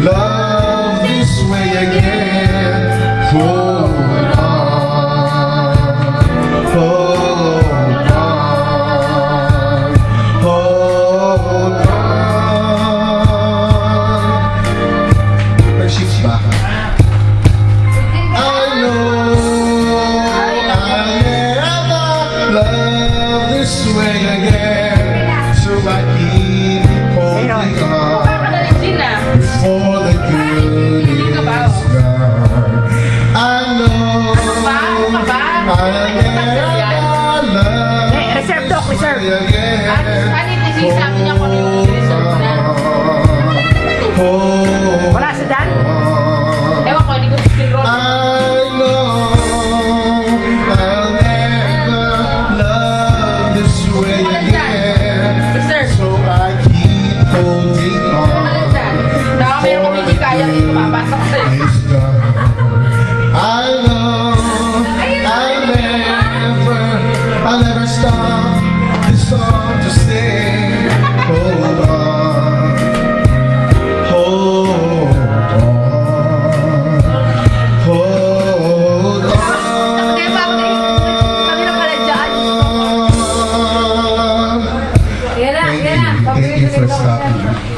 love this way again. Hold on, hold on, hold on. Friendships ba? I know I'll never love this way again, so I keep holding on before the good is gone. I know I'll never love this way again. Wala sa Dan? Ewan ko, hindi ko skill roll. I know I'll never love this way again, so I keep holding on. Baka meron kong hindi kaya dito, papasok sa It's done. I know I'll never stop this song to sing. Hold on, hold on, hold on. Kaya ba ako kami na pala dyan? Yan na. Thank you for stopping.